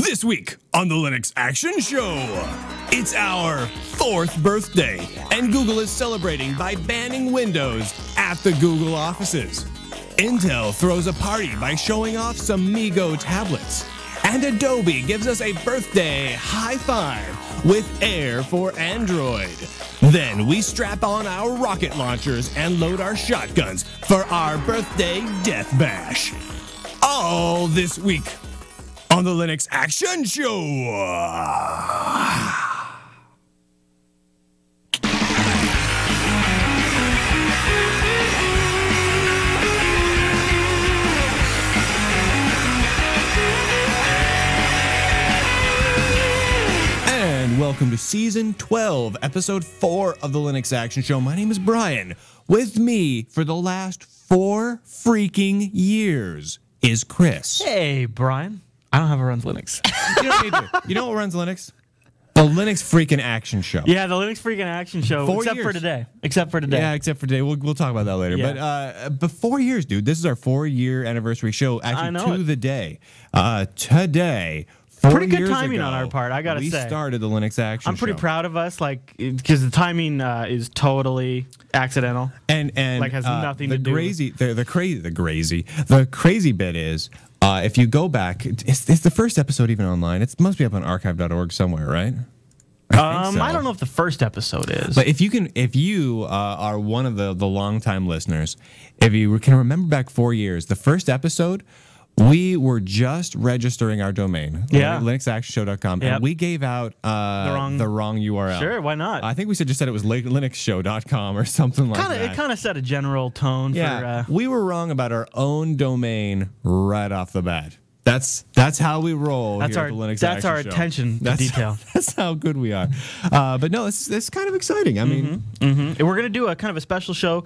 This week on the Linux Action Show, it's our 4th birthday, and Google is celebrating by banning Windows at the Google offices. Intel throws a party by showing off some MeeGo tablets, and Adobe gives us a birthday high five with Air for Android. Then we strap on our rocket launchers and load our shotguns for our birthday death bash. All this week on the Linux Action Show. And welcome to Season 12, Episode 4 of the Linux Action Show. My name is Brian. With me for the last 4 freaking years is Chris. Hey, Brian. I don't have a runs Linux. You don't need to. You know what runs Linux? The Linux freaking Action Show. Yeah, the Linux freaking Action Show. 4 except years. for today. Except for today. Yeah, except for today. We'll talk about that later. Yeah. But 4 years, dude. This is our 4-year anniversary show. Actually, to the day. Today. Pretty good timing on our part, I gotta say. We started the Linux Action Show. I'm pretty proud of us, like, because the timing is totally accidental. And like has nothing to do with the crazy bit is if you go back, is the first episode even online? It must be up on archive.org somewhere, right? I think so. I don't know if the first episode is. But if you are one of the longtime listeners, if you can remember back 4 years, the first episode, we were just registering our domain, linuxactionshow.com, and we gave out the wrong URL. Sure, why not? I think we just said it was linuxshow.com or something like that. It kind of set a general tone. Yeah, we were wrong about our own domain right off the bat. That's how we roll. That's here at the Linux That's Action our Show. attention to detail. That's how good we are. But no, it's kind of exciting. I mean, we're going to do a kind of a special show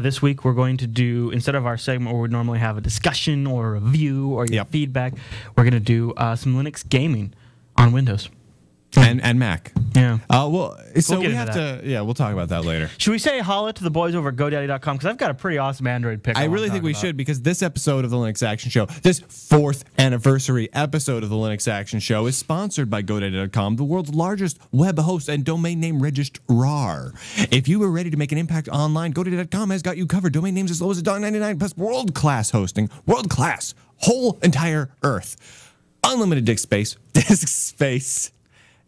this week. We're going to do, instead of our segment where we normally have a discussion or a review or your feedback, we're going to do some Linux gaming on Windows. And Mac. Yeah. We'll talk about that later. Should we say holla to the boys over at GoDaddy.com? Because I've got a pretty awesome Android pick. I really think we should, because this episode of the Linux Action Show, this 4th anniversary episode of the Linux Action Show, is sponsored by GoDaddy.com, the world's largest web host and domain name registrar. If you were ready to make an impact online, GoDaddy.com has got you covered. Domain names as low as $1.99 plus world-class hosting. World-class. Whole entire Earth. Unlimited disk space.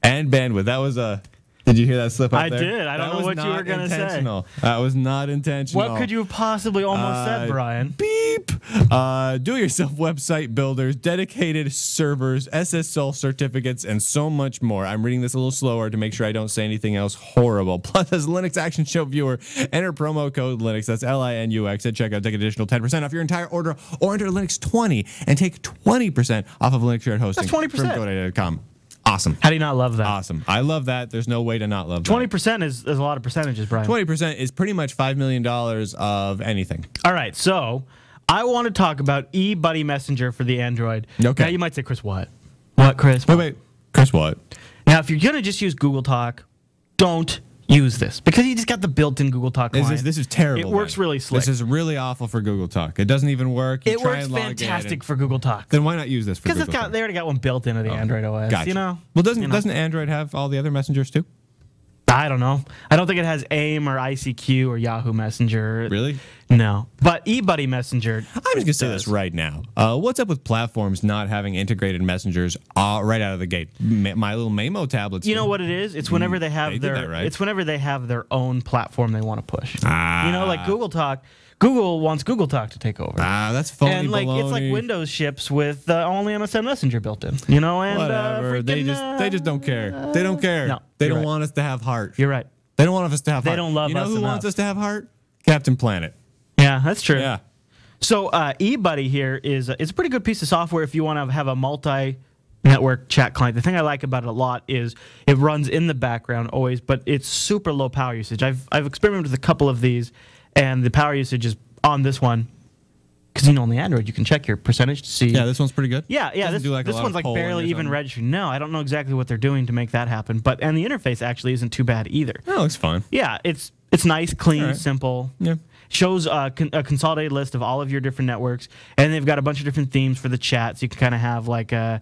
And bandwidth. That was a... Did you hear that slip up there? I did. I don't know what you were going to say. That was not intentional. What could you have possibly almost said, Brian? Beep. Do-it-yourself website builders, dedicated servers, SSL certificates, and so much more. I'm reading this a little slower to make sure I don't say anything else horrible. Plus, as a Linux Action Show viewer, enter promo code Linux. That's LINUX at checkout. Take an additional 10% off your entire order, or enter Linux 20 and take 20% off of Linux shared hosting. That's 20%. From GoDaddy.com. Awesome. How do you not love that? Awesome. I love that. There's no way to not love that. 20% is a lot of percentages, Brian. 20% is pretty much $5 million of anything. All right, so I want to talk about eBuddy Messenger for the Android. Okay. Now, you might say, Chris, what? What, Chris? Wait. Chris, what? Now, if you're going to just use Google Talk, don't use this, because you just got the built-in Google Talk client. This is terrible. It works really slick. This is really awful for Google Talk. It doesn't even work. It works fantastic for Google Talk. Then why not use this for Google Talk? Because they already got one built into the Android OS. Gotcha. You know? Well, doesn't Android have all the other messengers too? I don't know. I don't think it has AIM or ICQ or Yahoo Messenger. Really? No. But eBuddy Messenger. I'm just going to say this right now. What's up with platforms not having integrated messengers right out of the gate? My little Memo tablets. You know what it is? It's whenever they have it's whenever they have their own platform they want to push. You know, like Google Talk. Google wants Google Talk to take over. That's phony and like baloney. It's like Windows ships with only MSN Messenger built in. You know, and whatever. They just don't care. They don't care. No, they don't want us to have heart. You're right. They don't want us to have heart. They don't love us You know who enough. wants us to have heart? Captain Planet. Yeah, that's true. Yeah. So eBuddy here is it's a pretty good piece of software if you want to have a multi-network chat client. The thing I like about it a lot is it runs in the background always, but it's super low power usage. I've experimented with a couple of these, and the power usage is on this one. Because, you know, on the Android, you can check your percentage to see. Yeah, this one's pretty good. Yeah. This one's like barely even registered. No, I don't know exactly what they're doing to make that happen. And the interface actually isn't too bad either. Oh, it looks fine. Yeah, it's nice, clean, simple. Yeah. Shows a consolidated list of all of your different networks, and they've got a bunch of different themes for the chat, so you can kind of have like a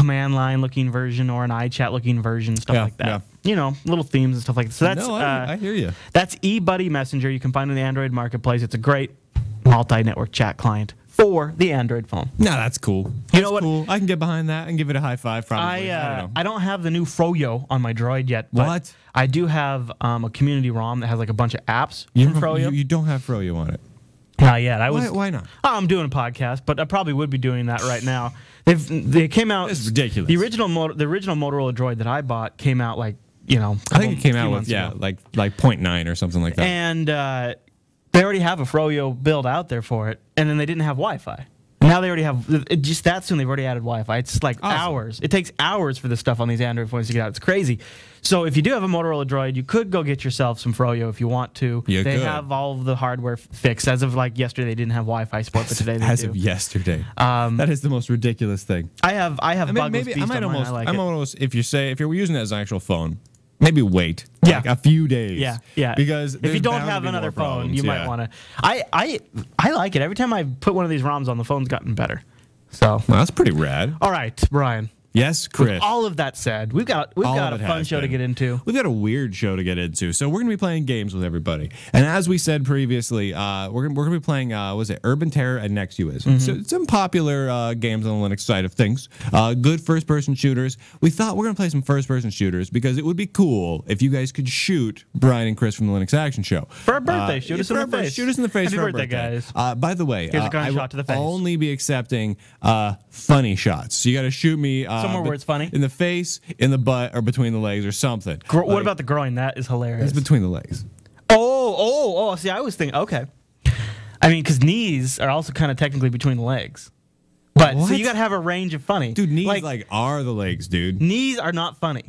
command line looking version or an iChat looking version, stuff like that. You know, little themes and stuff like that. So that's I hear you. That's eBuddy Messenger. You can find it in the Android marketplace. It's a great multi-network chat client for the Android phone. No, that's cool. You know what? Cool. I can get behind that and give it a high five. Probably. I don't have the new Froyo on my Droid yet. But What? I do have a community ROM that has like a bunch of apps from Froyo. You don't have Froyo on it. Not yet. Why not? I'm doing a podcast, but I probably would be doing that right now. They came out. It's ridiculous. The original Motorola Droid that I bought came out like I think it came out with like 0.9 or something like that. And they already have a Froyo build out there for it, and then they didn't have Wi-Fi. Now they already have just that soon. They've already added Wi-Fi. It's like hours. It takes hours for this stuff on these Android phones to get out. It's crazy. So if you do have a Motorola Droid, you could go get yourself some Froyo if you want to. They have all of the hardware fixed. As of like yesterday, they didn't have Wi-Fi support, but today they do. As of yesterday, that is the most ridiculous thing. I have maybe I might almost if you're using it as an actual phone, maybe wait like a few days. Yeah. Because if you don't have another phone, you might want to. I like it. Every time I put one of these ROMs on, the phone's gotten better. So that's pretty rad. All right, Brian. Yes, Chris. With all of that said, we've got a fun show to get into. We've got a weird show to get into. So we're going to be playing games with everybody. And as we said previously, we're going to be playing, Urban Terror and Next US. So some popular games on the Linux side of things. Good first-person shooters. We thought we're going to play some first-person shooters because it would be cool if you guys could shoot Brian and Chris from the Linux Action Show. For our birthday, shoot us in the face. Shoot us in the face Happy for our birthday, birthday. guys. By the way, here's a gunshot to the face. I'll only be accepting funny shots. So you got to shoot me somewhere where it's funny. In the face, in the butt, or between the legs, or something. What about the groin? That is hilarious. It's between the legs. Oh! See, I was thinking. Okay, I mean, because knees are also kind of technically between the legs. But so you got to have a range of funny. Dude, knees like are the legs, dude. Knees are not funny.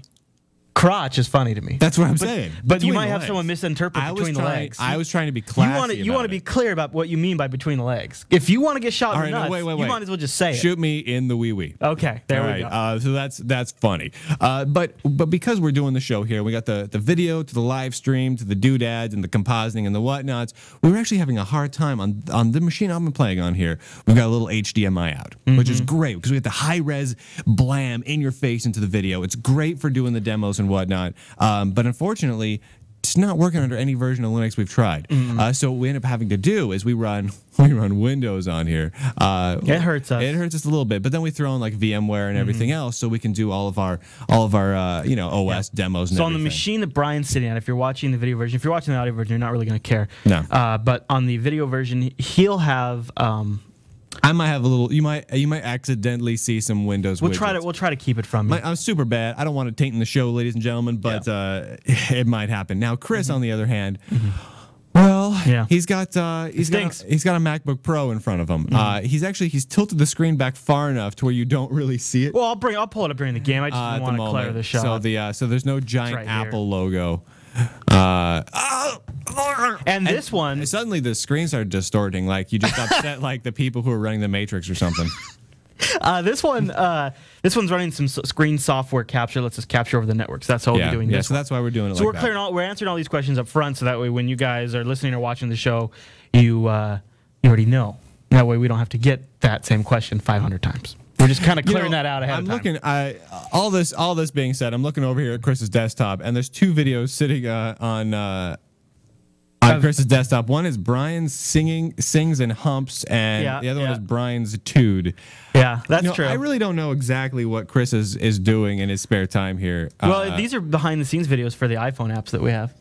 Crotch is funny to me. That's what I'm saying. But you might have someone misinterpret between the legs. I was trying to be classy. You want to be clear about what you mean by between the legs. If you want to get shot in the nuts, you might as well just say it. Shoot me in the wee-wee. Okay, there we go. So that's funny. But because we're doing the show here, we got the video to the live stream to the doodads and the compositing and the whatnots. We were actually having a hard time on the machine I've been playing on here. We've got a little HDMI out, which is great because we get the high-res blam in your face into the video. It's great for doing the demos and whatnot, but unfortunately it's not working under any version of Linux we've tried. So what we end up having to do is we run Windows on here. It hurts us. It hurts us a little bit, but then we throw in like VMware and everything else, so we can do all of our OS demos. And so on the machine that Brian's sitting at, if you're watching the video version, if you're watching the audio version, you're not really going to care. No. But on the video version, he'll have. I might have a little. You might accidentally see some Windows. We'll try to keep it from you. I'm super bad. I don't want to taint the show, ladies and gentlemen, but it might happen. Now, Chris, on the other hand, well, he's got a MacBook Pro in front of him. He's tilted the screen back far enough to where you don't really see it. Well, I'll pull it up during the game. I just want to clear the shot. So there's no giant Apple logo. And this one, suddenly the screen started distorting, like you just upset like the people who are running the Matrix or something. This one's running some screen software capture. Lets us capture over the network. So that's how we'll be doing this. So that's why we're doing it. So we're answering all these questions up front, so that way when you guys are listening or watching the show, you already know. That way we don't have to get that same question 500 times. We're just kind of clearing that out ahead of time. All this being said, I'm looking over here at Chris's desktop, and there's two videos sitting on Chris's desktop. One is Brian's sings and humps, and the other one is Brian's tude. Yeah, that's true. I really don't know exactly what Chris is doing in his spare time here. Well, these are behind-the-scenes videos for the iPhone apps that we have.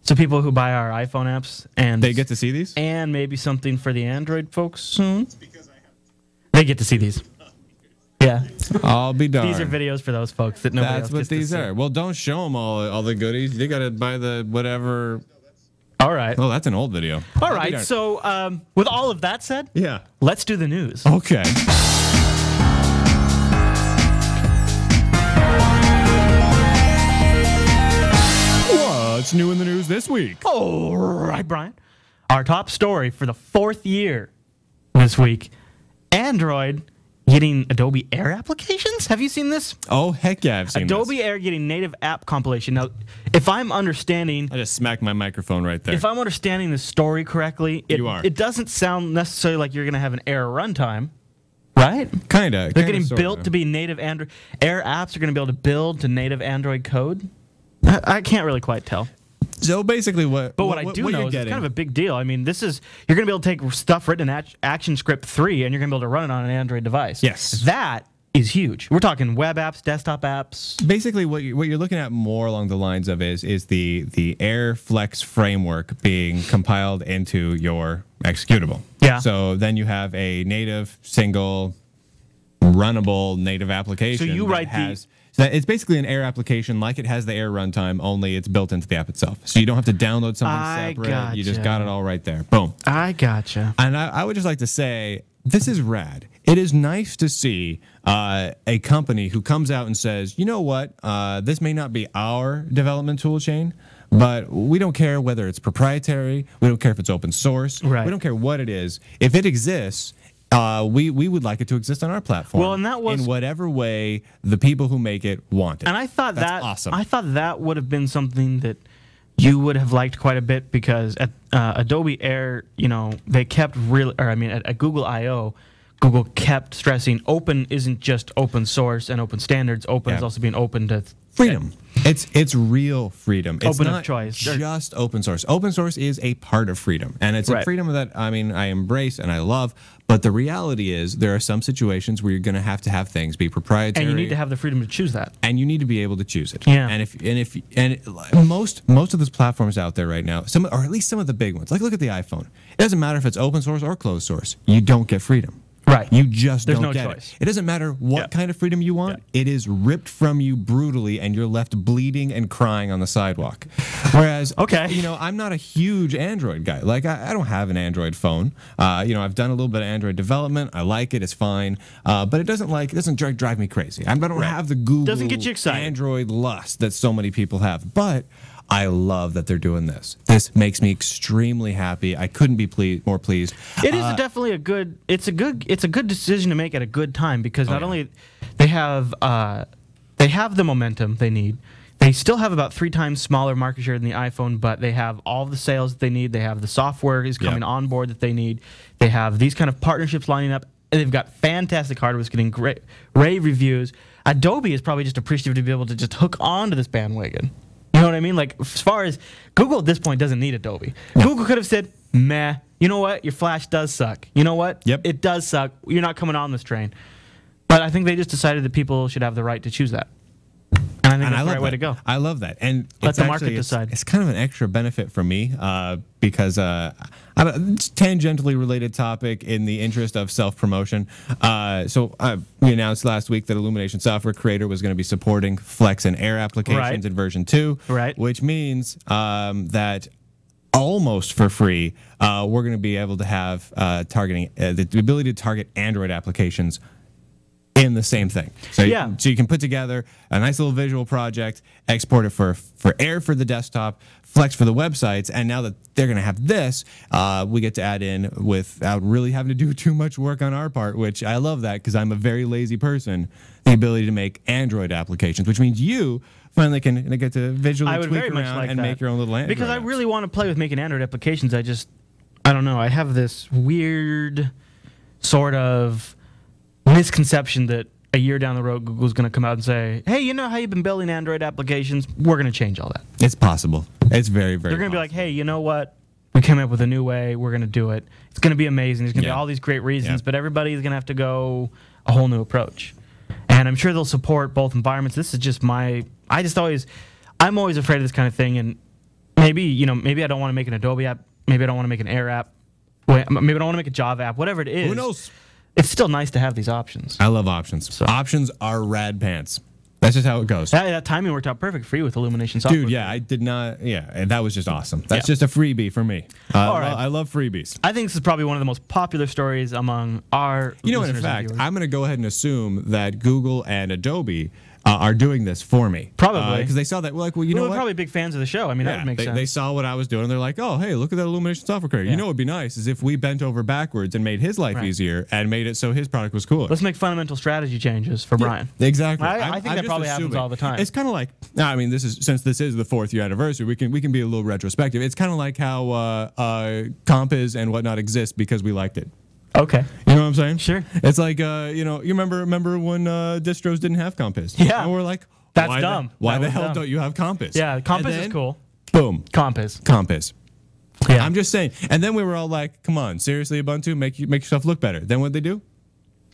So people who buy our iPhone apps, and they get to see these? And maybe something for the Android folks soon. They get to see these. Yeah, I'll be darned. These are videos for those folks that nobody else gets to see. That's what these are. Well, don't show them all the goodies. They got to buy the whatever. All right. Oh, that's an old video. All right. So, with all of that said, let's do the news. Okay. What's new in the news this week? All right, Brian. Our top story for the 4th year this week: Android getting Adobe Air applications. Have you seen this? Oh, heck yeah, I've seen Adobe Air getting native app compilation. Now, if I'm understanding... I just smacked my microphone right there. If I'm understanding the story correctly, it doesn't sound necessarily like you're going to have an Air runtime, right? Kinda. They're getting built to be native Android. Air apps are going to be able to build to native Android code. I can't really quite tell. So basically, what I do know is it's kind of a big deal. I mean, you're going to be able to take stuff written in ActionScript 3 and you're going to be able to run it on an Android device. Yes. That is huge. We're talking web apps, desktop apps. Basically, what you're looking at more along the lines of is the Air Flex framework being compiled into your executable. Yeah. So then you have a native, single, runnable native application. So you write it's basically an Air application like it has the Air runtime, only it's built into the app itself. So you don't have to download something separate. Gotcha. You just got it all right there. Boom. I gotcha. And I would just like to say, this is rad. It is nice to see a company who comes out and says, you know what, this may not be our development tool chain, but we don't care whether it's proprietary. We don't care if it's open source. Right. We don't care what it is. If it exists, we would like it to exist on our platform. Well, and that was in whatever way the people who make it want it. And I thought that's awesome. I thought that would have been something that you would have liked quite a bit, because at Adobe Air, they kept at Google I/O, Google kept stressing open isn't just open source and open standards. Open is also being open to freedom. It's real freedom. It's open not of choice. Just open source. Open source is a part of freedom, and it's a freedom that I embrace and I love. But the reality is, there are some situations where you're going to have things be proprietary, and you need to have the freedom to choose that, and you need to be able to choose it. Yeah. And most of those platforms out there right now, or at least some of the big ones, like look at the iPhone. It doesn't matter if it's open source or closed source. You don't get freedom. Right. You just There's don't no get choice. it. It doesn't matter what kind of freedom you want. It is ripped from you brutally, and you're left bleeding and crying on the sidewalk. Whereas, I'm not a huge Android guy. Like, I don't have an Android phone. I've done a little bit of Android development. I like it. It's fine. But it doesn't drive me crazy. I don't have the Google doesn't get you excited. Android lust that so many people have. But I love that they're doing this. This makes me extremely happy. I couldn't be more pleased. It is definitely a good decision to make at a good time, because not only they have the momentum they need. They still have about 3 times smaller market share than the iPhone, but they have all the sales that they need. They have the software is coming on board that they need. They have these kind of partnerships lining up. And they've got fantastic hardware. It's getting great rave reviews. Adobe is probably just appreciative to be able to just hook on to this bandwagon. You know what I mean? Like, as far as Google at this point doesn't need Adobe. No. Google could have said, meh, you know what? Your Flash does suck. You know what? Yep. It does suck. You're not coming on this train. But I think they just decided that people should have the right to choose that. And I think that's the right way to go. I love that. And let the market decide. It's kind of an extra benefit for me because it's tangentially related topic in the interest of self-promotion. We announced last week that Illumination Software Creator was going to be supporting Flex and Air applications in version 2, which means that almost for free, we're going to be able to have targeting the ability to target Android applications in the same thing. So you can put together a nice little visual project, export it for Air for the desktop, Flex for the websites, and now that they're going to have this, we get to add in without really having to do too much work on our part, which I love that because I'm a very lazy person, the ability to make Android applications, which means you finally can get to visually tweak around and make your own little Android Because I apps. really want to play with making Android applications. I don't know. I have this weird sort of misconception that a year down the road, Google's going to come out and say, hey, you know how you've been building Android applications? We're going to change all that. It's possible. It's very, very They're going to be like, hey, you know what? We came up with a new way. We're going to do it. It's going to be amazing. There's going to be all these great reasons, but everybody's going to have to go a whole new approach. And I'm sure they'll support both environments. This is just I'm always afraid of this kind of thing. And maybe I don't want to make an Adobe app. Maybe I don't want to make an Air app. Maybe I don't want to make a Java app. Whatever it is. Who knows? It's still nice to have these options. I love options. So. Options are rad pants. That's just how it goes. That timing worked out perfect for you with Illumination Software. Dude, I did not. Yeah, that was just awesome. That's just a freebie for me. All right. I love freebies. I think this is probably one of the most popular stories among our listeners. In fact, I'm going to go ahead and assume that Google and Adobe are doing this for me. Probably. Because they saw that, you know what? They're probably big fans of the show. I mean, that would make sense. They saw what I was doing. They're like, oh, hey, look at that Illumination Software Creator. You know what would be nice is if we bent over backwards and made his life easier and made it so his product was cooler. Let's make fundamental strategy changes for Brian. Exactly. I think that probably happens all the time. It's kind of like, since this is the 4th year anniversary, we can be a little retrospective. It's kind of like how comp is and whatnot exist because we liked it. Okay. You know what I'm saying? Sure. It's like, you know, you remember when distros didn't have Compass? Yeah. And we're like, That's why dumb. Why That the was hell dumb. don't you have Compass? Yeah, Compass And is then, cool. Boom. Compass. Compass. Yeah. I'm just saying. And then we were all like, come on, seriously, Ubuntu, make yourself look better. Then what'd they do?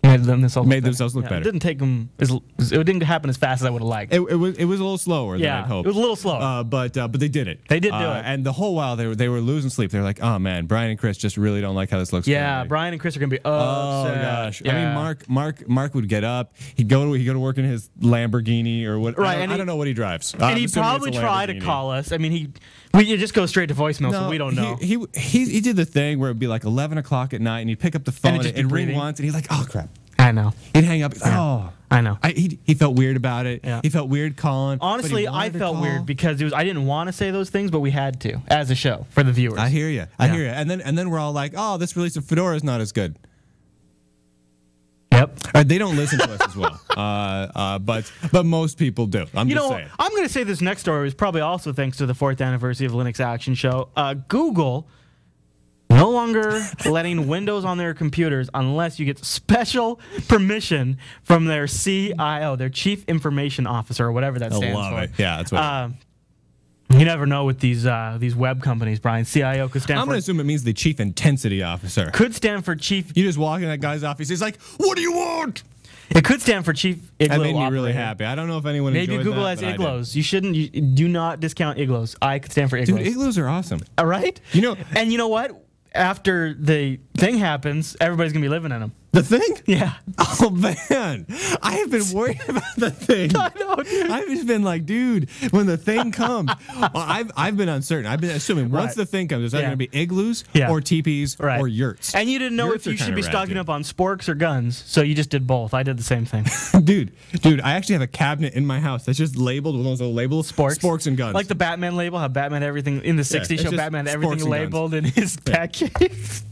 Made themselves look better. It didn't take them. It didn't happen as fast as I would have liked. It was a little slower than I'd hoped. It was a little slow. But they did it. They did do it. And the whole while they were losing sleep. They were like, oh man, Brian and Chris just really don't like how this looks. Yeah, currently. Brian and Chris are gonna be Oh upset. gosh! Yeah. I mean, Mark would get up. He'd go to work in his Lamborghini or what? Right, I don't know what he drives. And he'd probably try to call us. I mean, we just go straight to voicemail, so we don't know. He did the thing where it'd be like 11 o'clock at night, and he'd pick up the phone it'd just and be ring breathing. once, and he's like, oh crap. I know. He'd hang up. He's like, oh, I know. He felt weird about it. Yeah. He felt weird calling. Honestly, I felt call. weird because I didn't want to say those things, but we had to as a show for the viewers. I hear you. I hear you. And then we're all like, oh, this release of Fedora is not as good. Yep. They don't listen to us as well, but most people do. I'm just saying. I'm going to say this next story was probably also thanks to the 4th anniversary of Linux Action Show. Google no longer letting Windows on their computers unless you get special permission from their CIO, their Chief Information Officer, or whatever that stands love for. it. Yeah, that's what. You never know with these web companies, Brian. CIO could stand I'm for. going to assume it means the Chief Intensity Officer. Could stand for Chief. You just walk in that guy's office. He's like, "What do you want?" It could stand for Chief Igloo. That made me really Operator. happy. I don't know if anyone Maybe enjoyed Google that, has but I did. igloos. You shouldn't. You do not discount igloos. I could stand for igloos. Dude, igloos are awesome. All right. You know, And you know what? After the thing happens, everybody's gonna be living in them. the thing? Yeah. Oh man, I have been worried about the thing. I know, dude. I've just been like, dude, when the thing comes, well, I've been uncertain. I've been assuming once Right. the thing comes, is either Yeah. going to be igloos Yeah. or teepees Right. or yurts. And you didn't know Yurts if you are should kinda be rad, stocking dude. up on sporks or guns, so you just did both. I did the same thing. dude, I actually have a cabinet in my house that's just labeled with those little labels, sporks and guns. Like the Batman label, how Batman everything in the '60s it's show just Batman sporks everything and labeled in his package.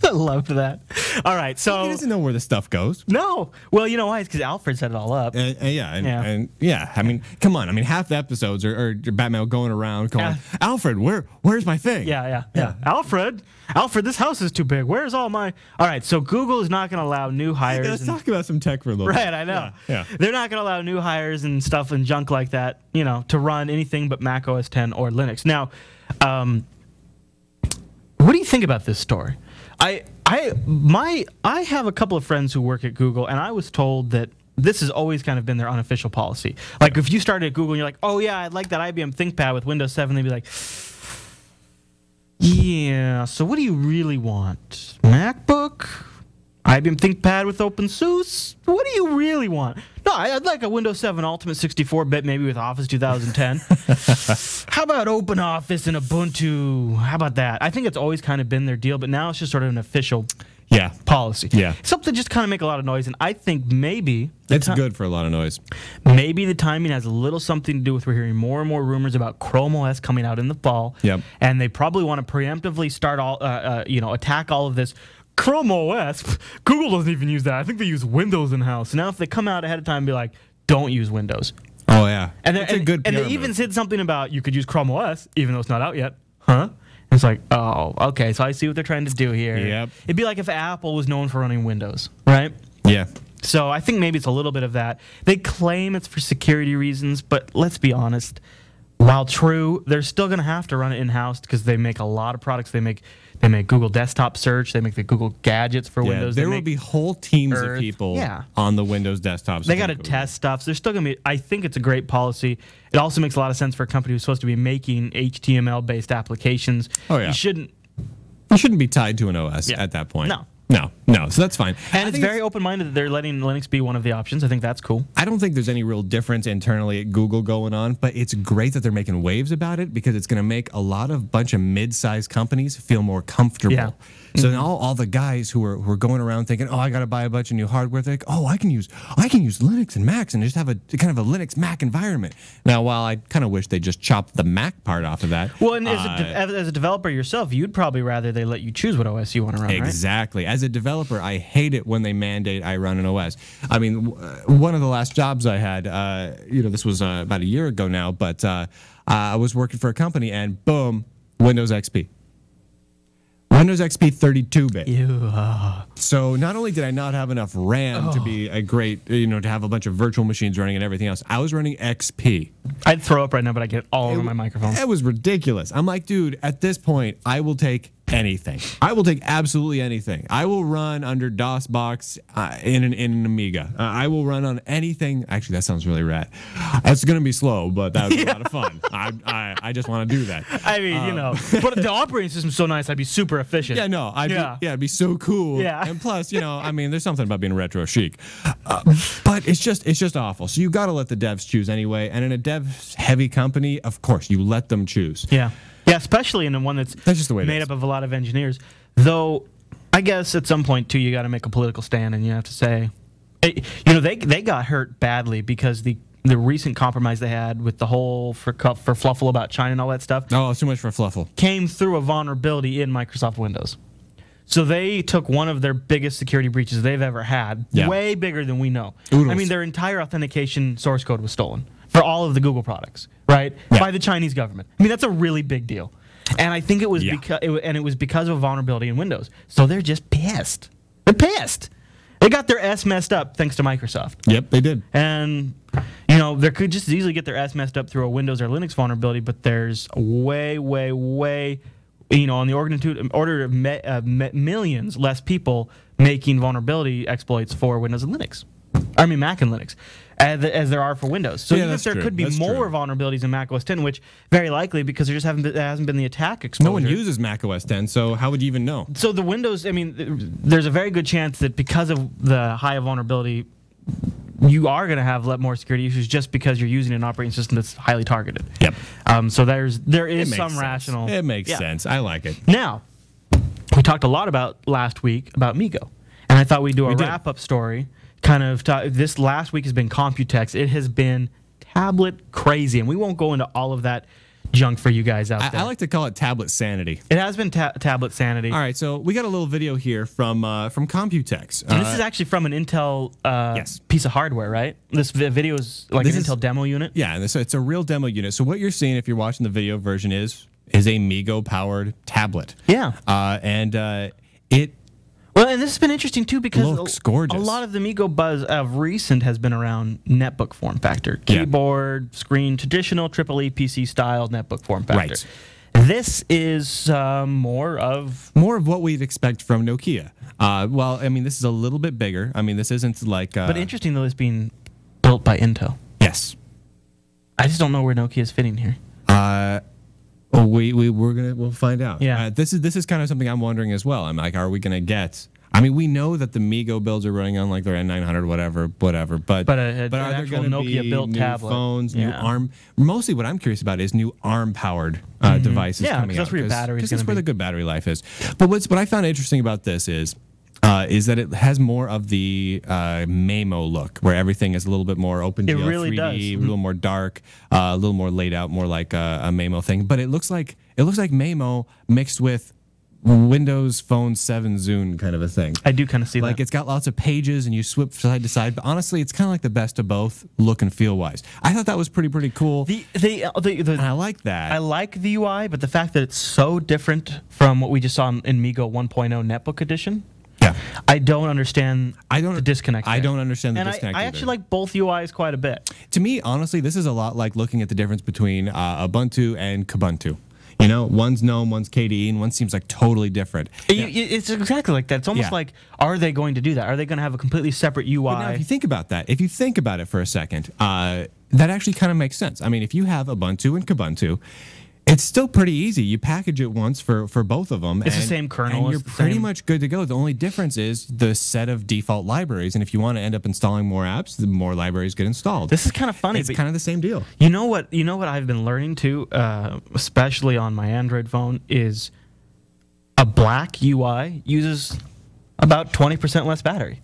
I loved that. All right, he so doesn't know where the stuff goes. no, well, you know why? It's because Alfred set it all up. Yeah. I mean, come on. I mean, half the episodes are Batman going around going, Alfred, where's my thing? Yeah. Alfred, this house is too big. Where's all my? All right, so Google is not going to allow new hires. Let's and- talk about some tech for a little bit. Right, I know. Yeah. They're not going to allow new hires and stuff and junk like that, to run anything but Mac OS 10 or Linux. Now, what do you think about this story? I have a couple of friends who work at Google, and I was told that this has always kind of been their unofficial policy. Like, if you started at Google and you're like, oh yeah, I'd like that IBM ThinkPad with Windows 7, they'd be like, yeah, so what do you really want? MacBook? IBM ThinkPad with OpenSUSE? What do you really want? No, I'd like a Windows 7 Ultimate 64-bit, maybe with Office 2010. How about OpenOffice and Ubuntu? How about that? I think it's always kind of been their deal, but now it's just sort of an official policy. Yeah. Something just kind of make a lot of noise, and I think maybe It's good for a lot of noise. maybe the timing has a little something to do with we're hearing more and more rumors about Chrome OS coming out in the fall. Yep. And they probably want to preemptively start attack all of this. Chrome OS, Google doesn't even use that. I think they use Windows in-house. Now if they come out ahead of time and be like, don't use Windows. Oh yeah. And it's a good and PR they even move. said something about you could use Chrome OS even though it's not out yet. Huh? It's like, oh, okay, so I see what they're trying to do here. Yep. It'd be like if Apple was known for running Windows, right? Yeah. So I think maybe it's a little bit of that. They claim it's for security reasons, but let's be honest. While true, they're still going to have to run it in-house because they make a lot of products. They make Google Desktop Search. They make the Google Gadgets for Windows. There They will make be whole teams Earth. of people Yeah. on the Windows desktops. They got to test stuff. So they're still going to be. I think it's a great policy. It also makes a lot of sense for a company who's supposed to be making HTML-based applications. Oh, yeah. You shouldn't. You shouldn't be tied to an OS Yeah. at that point. No. So that's fine. And I it's think very open-minded that they're letting Linux be one of the options. I think that's cool. I don't think there's any real difference internally at Google going on, but it's great that they're making waves about it because it's going to make a lot of bunch of mid-sized companies feel more comfortable. Yeah. So now all the guys who are going around thinking, oh, I got to buy a bunch of new hardware, they're like, oh, I can use Linux and Macs and just have a kind of a Linux Mac environment. Now, while I kind of wish they just chopped the Mac part off of that. Well, and as a developer yourself, you'd probably rather they let you choose what OS you want to run, right? Exactly. As a developer, I hate it when they mandate I run an OS. I mean, one of the last jobs I had, this was about a year ago now, but I was working for a company and boom, Windows XP. Windows XP 32-bit. Ew. So not only did I not have enough RAM to be a great, to have a bunch of virtual machines running and everything else, I was running XP. I'd throw up right now, but I get it all over my microphone. It was ridiculous. I'm like, dude, at this point, I will take anything. I will take absolutely anything. I will run under DOSBox in an Amiga. I will run on anything. Actually, that sounds really rad. It's going to be slow, but that would be a lot of fun. I just want to do that. I mean, but the operating system's so nice, I'd be super efficient. Yeah, no, it'd be so cool. Yeah. And plus, there's something about being retro chic. But it's just awful. So you got to let the devs choose anyway. And in a dev-heavy company, of course, you let them choose. Yeah. Yeah, especially in the one that's just the way made up of a lot of engineers. Though, I guess at some point, too, you got to make a political stand, and you have to say, they got hurt badly because the recent compromise they had with the whole for Fluffle about China and all that stuff. Oh, too much for Fluffle. Came through a vulnerability in Microsoft Windows. So they took one of their biggest security breaches they've ever had, way bigger than we know. Oodles. I mean, their entire authentication source code was stolen for all of the Google products, right? Yeah. By the Chinese government. I mean, that's a really big deal. And I think it was because of a vulnerability in Windows. So they're just pissed. They're pissed. They got their S messed up thanks to Microsoft. Yep, they did. And they could just as easily get their S messed up through a Windows or Linux vulnerability, but there's way on the order of millions less people making vulnerability exploits for Windows and Linux. I mean Mac and Linux, as there are for Windows. So even if there could be more vulnerabilities in Mac OS X, which very likely because there just hasn't been the attack exposure. No one uses Mac OS X, so how would you even know? So the Windows, I mean, there's a very good chance that because of the high vulnerability, you are going to have more security issues just because you're using an operating system that's highly targeted. Yep. So there is some rational. It makes sense. I like it. Now, we talked a lot about last week about MeeGo, and I thought we'd do a wrap-up story. Kind of this last week has been Computex. It has been tablet crazy, and we won't go into all of that junk for you guys out there. I like to call it tablet sanity. It has been tablet sanity. All right, so we got a little video here from Computex. And this is actually from an Intel piece of hardware, right? This video is like an Intel demo unit. Yeah, and it's a real demo unit. So what you're seeing if you're watching the video version is a MeeGo powered tablet. Yeah, it. Well, and this has been interesting, too, because looks gorgeous. A lot of the MeeGo buzz of recent has been around netbook form factor. Keyboard, screen, traditional EEE PC style netbook form factor. Right. This is more of what we'd expect from Nokia. Well, I mean, this is a little bit bigger. I mean, this isn't like... but interesting, though, it's being built by Intel. Yes. I just don't know where Nokia is fitting here. We'll find out. Yeah. This is kind of something I'm wondering as well. I'm like, are we gonna get? I mean, we know that the MeeGo builds are running on like their N900, whatever. But are there going to be new tablet. Phones, new ARM? Mostly, what I'm curious about is new ARM-powered devices coming out. That's where your battery's that's where the good battery life is. But what I found interesting about this is that it has more of the Memo look, where everything is a little bit more OpenGL 3D, a little more dark, a little more laid out, more like a Memo thing. But it looks like Memo mixed with Windows Phone 7 Zune kind of a thing. I do kind of see that. Like it's got lots of pages and you swip side to side. But honestly, it's kind of like the best of both, look and feel wise. I thought that was pretty cool. And I like that. I like the UI, but the fact that it's so different from what we just saw in MeeGo 1.0 Netbook Edition. Yeah, I don't understand the disconnect. I don't understand the disconnect. I actually like both UIs quite a bit. To me, honestly, this is a lot like looking at the difference between Ubuntu and Kubuntu. You know, one's GNOME, one's KDE, and one seems like totally different. It's exactly like that. It's almost like, are they going to do that? Are they going to have a completely separate UI? But now, if you think about that, if you think about it for a second, that actually kind of makes sense. I mean, if you have Ubuntu and Kubuntu, it's still pretty easy. You package it once for both of them. It's the same kernel. And you're pretty much good to go. The only difference is the set of default libraries. And if you want to end up installing more apps, the more libraries get installed. This is kind of funny. It's kind of the same deal. You know what I've been learning too, especially on my Android phone, is a black UI uses about 20% less battery.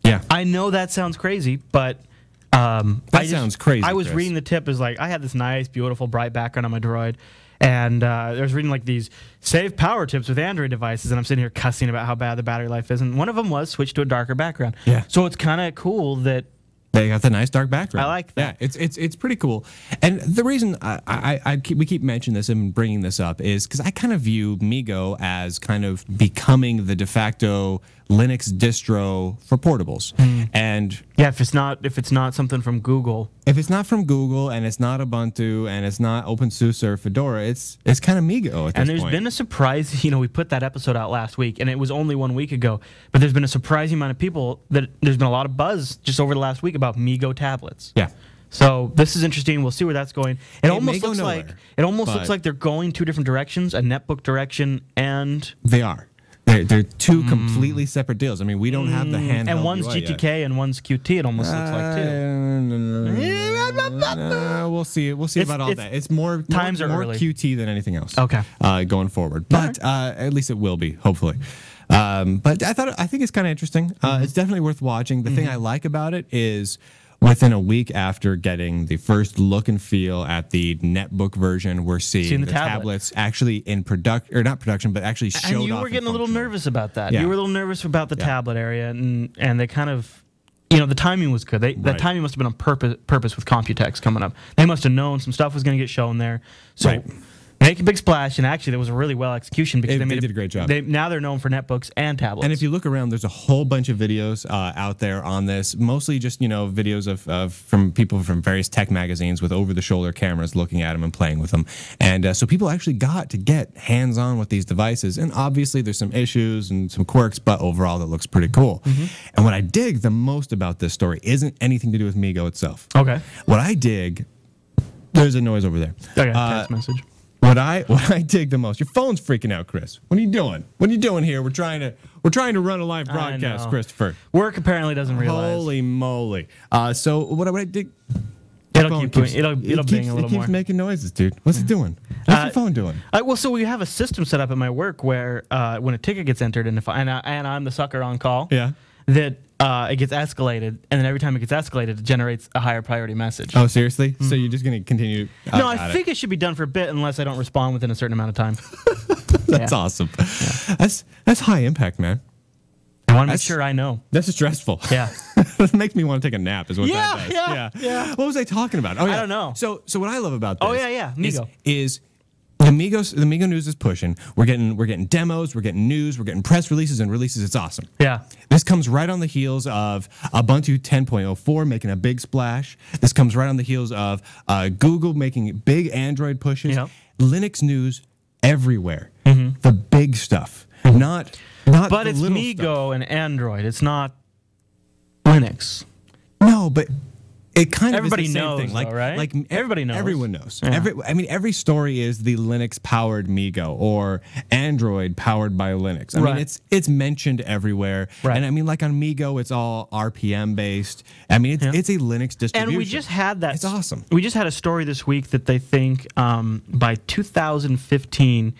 Yeah. I know that sounds crazy, but... sounds crazy. I was reading the tip as like I had this nice, beautiful, bright background on my Droid, and I was reading like these save power tips with Android devices, and I'm sitting here cussing about how bad the battery life is. And one of them was switch to a darker background. Yeah. So it's kind of cool that They got the nice dark background. I like that. Yeah, it's pretty cool. And the reason we keep mentioning this and bringing this up is because I kind of view MeeGo as kind of becoming the de facto Linux distro for portables. And yeah, if it's not something from Google, if it's not from Google and it's not Ubuntu and it's not OpenSUSE or Fedora, it's kind of MeeGo at this and there's point. been a surprise. We put that episode out last week, and it was only 1 week ago. But there's been a surprising amount of people that there's been a lot of buzz just over the last week about MeeGo tablets. Yeah. So this is interesting. We'll see where that's going. It almost looks nowhere, looks like they're going two different directions: a netbook direction and they are. They're two completely separate deals. I mean, we don't have the handheld and one's UI GTK yet. and one's QT. It almost looks like too. We'll see. We'll see about all that. It's more times are more early. QT than anything else. Okay. Going forward, but at least it will be, hopefully. But I think it's kind of interesting. It's definitely worth watching. The thing I like about it is, within a week after getting the first look and feel at the netbook version, we're seeing the tablets actually in production, or not production, but actually showed off. And you were getting a little nervous about that. Yeah. You were a little nervous about the tablet area, and they kind of, the timing was good. The timing must have been on purpose with Computex coming up. They must have known some stuff was going to get shown there. So make a big splash, and actually there was a really well execution because they did a great job. Now they're known for netbooks and tablets. And if you look around, there's a whole bunch of videos out there on this, mostly just videos of from people from various tech magazines with over-the-shoulder cameras looking at them and playing with them. And so people actually got to get hands-on with these devices. And obviously there's some issues and some quirks, but overall that looks pretty cool. And what I dig the most about this story isn't anything to do with MeeGo itself. Okay. What I dig, there's a noise over there. Okay, text message. What I dig the most, your phone's freaking out, Chris. What are you doing? What are you doing here? We're trying to run a live broadcast, Christopher. Work apparently doesn't realize. Holy moly! So what I dig? It'll bing a little more. It keeps making noises, dude. What's it doing? What's your phone doing? Well, so we have a system set up at my work where when a ticket gets entered, and I'm the sucker on call. Yeah. That it gets escalated, and then every time it gets escalated, it generates a higher priority message. Oh, seriously? So you're just going to continue? No, I think it should be done for a bit unless I don't respond within a certain amount of time. That's awesome. Yeah. That's high impact, man. I want to make sure I know. That's stressful. Yeah. It makes me want to take a nap is what that does. Yeah. What was I talking about? Oh, yeah. I don't know. So what I love about this MeeGo. is the MeeGo news is pushing. We're getting demos, we're getting news, we're getting press releases and releases. It's awesome. Yeah. This comes right on the heels of Ubuntu 10.04 making a big splash. This comes right on the heels of Google making big Android pushes. Yep. Linux news everywhere. The big stuff. Not But the it's little MeeGo stuff. and Android. It's not Linux. No, but it kind Everybody of is the same knows, thing. though, right? Like Everybody knows. Everyone knows. Yeah. Every story is the Linux-powered MeeGo or Android powered by Linux. I mean, it's mentioned everywhere. Right. And I mean, like on MeeGo, it's all RPM based. I mean, it's a Linux distribution. And we just had that. It's awesome. We just had a story this week that they think by 2015,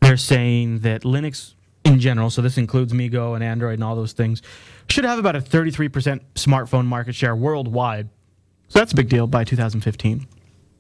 they're saying that Linux in general, so this includes MeeGo and Android and all those things, should have about a 33% smartphone market share worldwide. So that's a big deal by 2015.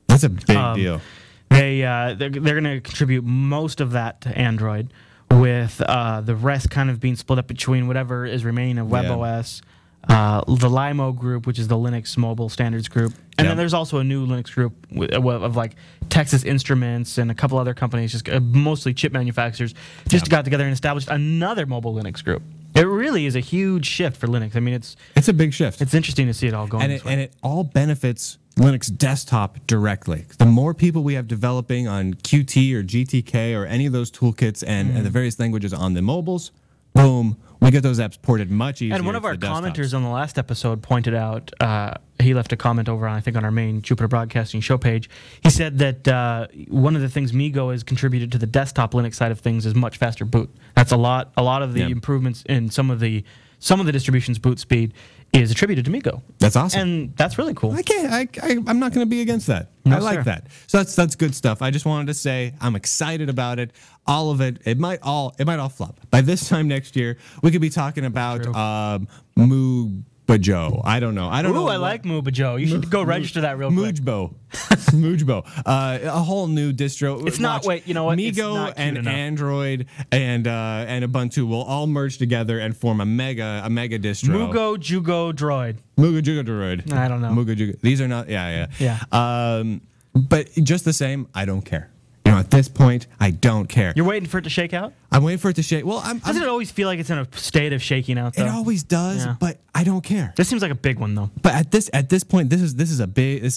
That's a big deal. They're going to contribute most of that to Android, with the rest kind of being split up between whatever is remaining of WebOS, the LIMO group, which is the Linux Mobile Standards group, and then there's also a new Linux group of like Texas Instruments and a couple other companies, just mostly chip manufacturers, just got together and established another mobile Linux group. It really is a huge shift for Linux. I mean, it's a big shift. It's interesting to see it all going this way. And it all benefits Linux desktop directly. The more people we have developing on Qt or GTK or any of those toolkits and the various languages on the mobiles, boom, we get those apps ported much easier. And one of our commenters on the last episode pointed out, he left a comment over on, I think, on our main Jupiter Broadcasting show page. He said that one of the things MeeGo has contributed to the desktop Linux side of things is much faster boot. That's a lot of the improvements in some of the distribution's boot speed is attributed to MeeGo. That's awesome. And that's really coul. I'm not going to be against that. No, I like that. So that's good stuff. I just wanted to say I'm excited about it. All of it. It might all flop. By this time next year, we could be talking about MeeGo. I don't know. I don't know. Ooh, I like MeeGo. You should go register that real quick. MeeGo. MeeGo. A whole new distro. It's not. Wait, you know what? MeeGo and Android and Ubuntu will all merge together and form a mega distro. MeeGo, Jugo, Droid. MeeGo, Jugo, Droid. I don't know. MeeGo, Jugo. These are not. Yeah. Yeah. But just the same, I don't care. You know, at this point, I don't care. You're waiting for it to shake out? I'm waiting for it to shake. Well, Doesn't it always feel like it's in a state of shaking out, though? It always does, Yeah. but I don't care. This seems like a big one, though. But at this point, this is a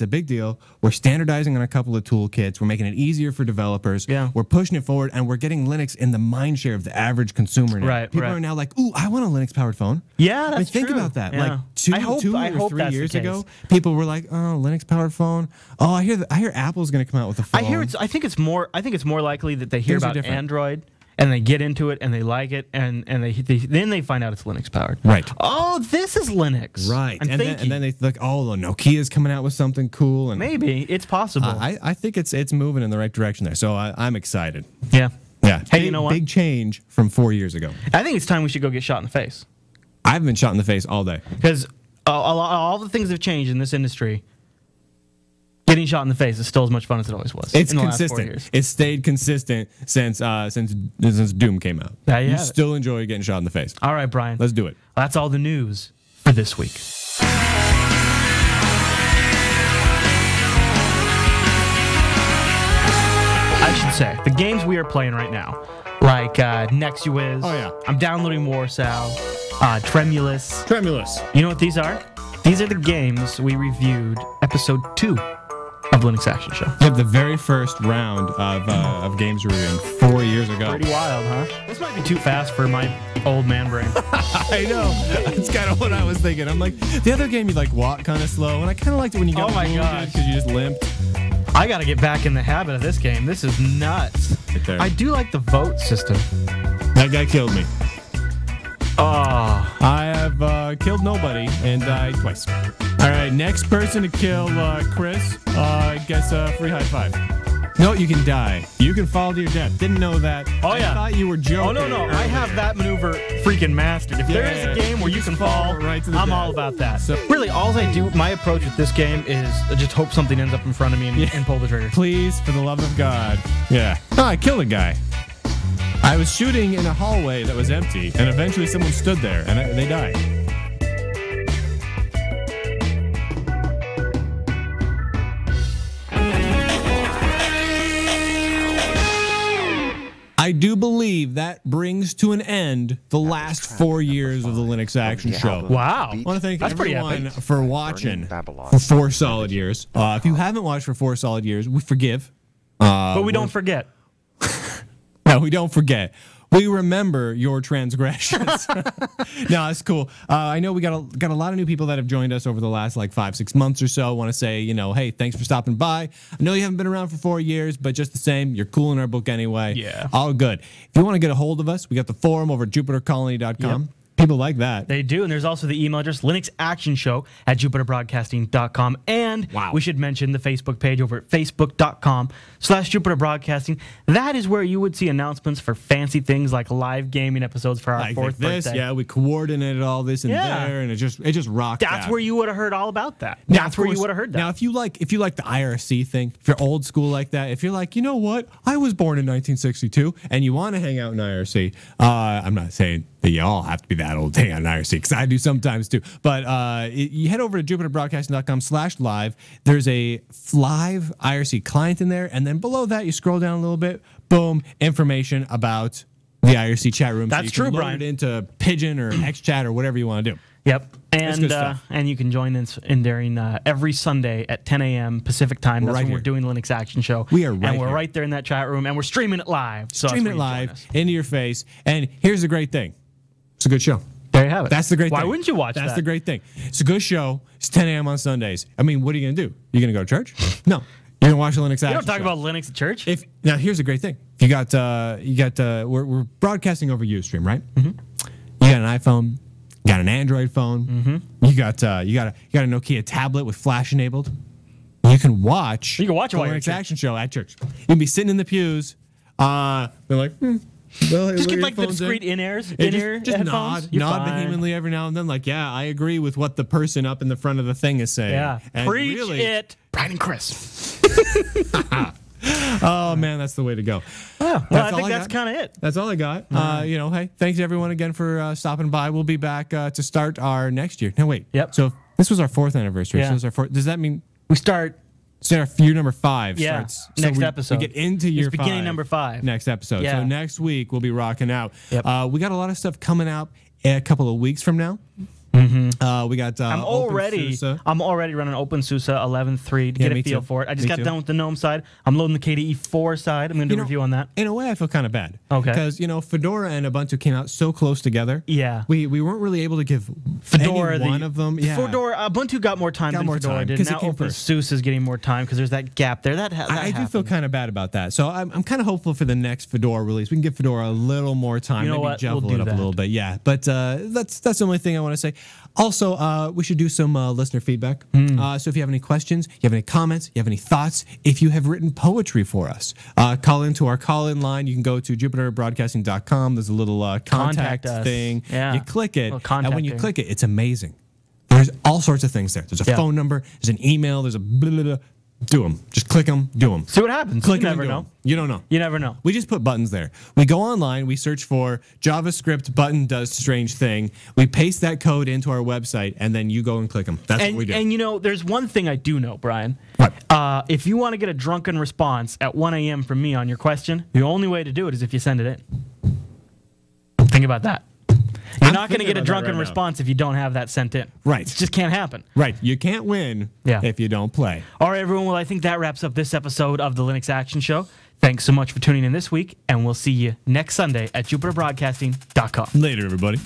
big deal. We're standardizing on a couple of toolkits. We're making it easier for developers. Yeah. We're pushing it forward, and we're getting Linux in the mind share of the average consumer now. Right, People are now like, ooh, I want a Linux-powered phone. Yeah, that's think true. about that. Yeah. Like two or 3 years ago, people were like, oh, Linux-powered phone. Oh, I hear Apple's going to come out with a phone. I think it's more likely that they hear Things are about different. Android and they get into it and they like it and then they find out it's Linux powered. Right. Oh, this is Linux. Right. I'm thinking. And then they think, oh, Nokia's coming out with something cool. And maybe it's possible. I think it's moving in the right direction there. So I'm excited. Yeah. Yeah. Hey, you know what? Big change from 4 years ago. I think it's time we should go get shot in the face. I've been shot in the face all day. Because all the things have changed in this industry. Getting shot in the face is still as much fun as it always was. It's in the consistent. Last 4 years. It's stayed consistent since Doom came out. Yeah, you you have it. still enjoy getting shot in the face. All right, Brian. Let's do it. That's all the news for this week. I should say, the games we are playing right now, like Nexuiz. Oh, yeah. I'm downloading Warsaw, Tremulous. Tremulous. You know what these are? These are the games we reviewed episode 2 of Linux Action Show. Yeah, the very first round of games reviewing 4 years ago. Pretty wild, huh? This might be too fast for my old man brain. I know. That's kind of what I was thinking. I'm like, the other game you like walk kind of slow, and I kind of liked it when you got because you just limped. I got to get back in the habit of this game. This is nuts. Right there. I do like the vote system. That guy killed me. Oh. I have killed nobody and died twice. All right, next person to kill Chris gets a free high five. No, you can die. You can fall to your death. Didn't know that. Oh, yeah. I thought you were joking. Oh, no. I have that maneuver freaking mastered. If there is a game where you can fall, right to the I'm death. all about that. So- really, all I do, my approach with this game is just hope something ends up in front of me and pull the trigger. Please, for the love of God. Yeah. Oh, I killed a guy. I was shooting in a hallway that was empty, and eventually someone stood there, and they died. I do believe that brings to an end the last 4 years of the Linux Action Show. Wow. I want to thank That's pretty everyone epic. for watching for 4 solid years. If you haven't watched for 4 solid years, we forgive. But we don't forget. No, we don't forget. We remember your transgressions. No, that's cool. I know we got a lot of new people that have joined us over the last like 5-6 months or so. I want to say, hey, thanks for stopping by. I know you haven't been around for 4 years, but just the same, you're cool in our book anyway. Yeah. All good. If you want to get a hold of us, we got the forum over at jupitercolony.com. Yep. People like that. They do, and there's also the email address, linuxactionshow@jupiterbroadcasting.com. And we should mention the Facebook page over at facebook.com/jupiterbroadcasting. That is where you would see announcements for fancy things like live gaming episodes for our Like 4th this, birthday. yeah, we coordinated all this and there, and it just rocked out. That's where you would have heard all about that. Now, That's of where you course, would have heard that. Now, if you like the IRC thing, if you're old school like that, if you're like, you know what, I was born in 1962, and you want to hang out in IRC, I'm not saying that you all have to be that old to hang out in IRC, because I do sometimes too. But you head over to jupiterbroadcasting.com/live. There's a live IRC client in there, and then below that, you scroll down a little bit, boom, information about the IRC chat room. That's so you can true, load Brian. it into Pigeon or XChat or whatever you want to do. Yep. That's good stuff. And you can join in during every Sunday at 10 a.m. Pacific time. That's Right when we're here. doing Linux Action Show. We are right And we're here. right there in that chat room, and we're streaming it live. So Stream that's it where you join live us. into your face. And here's the great thing. It's a good show. There you have it. That's the great thing. Why wouldn't you watch that? That's the great thing. It's a good show. It's 10 a.m. on Sundays. I mean, what are you going to do? You going to go to church? No. You're going to watch the Linux Action You don't talk Show. about Linux at church? Now, here's the great thing. You got we're broadcasting over Ustream, right? Mm-hmm. You got an iPhone. You got an Android phone. Mm-hmm. You got a Nokia tablet with flash enabled. You can watch. You can watch it the while you're Linux at church. Action Show at church. You can be sitting in the pews. They're like, Well, Just get like the discreet in-ears, Hey, in-ear just headphones. nod vehemently every now and then, like, yeah, I agree with what the person up in the front of the thing is saying. Yeah, And preach really, it, Brian and Chris. Oh man, that's the way to go. Well, I think that's kind of it. That's all I got. Hey, thanks everyone again for stopping by. We'll be back to start our next year. No, wait. Yep. So this was our 4th anniversary. Yeah. So this is our 4th. Does that mean We start our year number 5 starts? next we, episode. We get into year It's 5. beginning number 5. Next episode. Yeah. So next week we'll be rocking out. Yep. We got a lot of stuff coming out a couple of weeks from now. We got. I'm already running OpenSUSE 11.3 to get a feel for it. I just got done with the GNOME side. I'm loading the KDE 4 side. I'm going to do a review on that. In a way, I feel kind of bad. Okay. Because Fedora and Ubuntu came out so close together. Yeah. We weren't really able to give Fedora any one of them. Yeah. Fedora Ubuntu got more time than Fedora did. 'cause it Now came first. OpenSUSE is getting more time because there's that gap there. I do feel kind of bad about that. So I'm kind of hopeful for the next Fedora release. We can give Fedora a little more time. You know maybe what? juggle We'll it do up a that. little bit. Yeah. But that's the only thing I want to say. Also, we should do some listener feedback. So if you have any questions, you have any comments, you have any thoughts, if you have written poetry for us, call into our call-in line. You can go to jupiterbroadcasting.com. There's a little contact us. thing. Yeah. You click it, Little and when you thing. click it, it's amazing. There's all sorts of things there. There's a Yeah. phone number, there's an email, there's a blah, blah, blah. Do them. Just click them, do them. See what happens. Click You 'em and never do know. 'em. You don't know. You never know. We just put buttons there. We go online, we search for JavaScript button does strange thing. We paste that code into our website, and then you go and click them. That's what we do. And there's one thing I do know, Brian. What? If you want to get a drunken response at 1 a.m. from me on your question, the only way to do it is if you send it in. Think about that. You're not going to get a drunken response if you don't have that sent in. Right. It just can't happen. Right. You can't win if you don't play. All right, everyone. Well, I think that wraps up this episode of the Linux Action Show. Thanks so much for tuning in this week, and we'll see you next Sunday at jupiterbroadcasting.com. Later, everybody.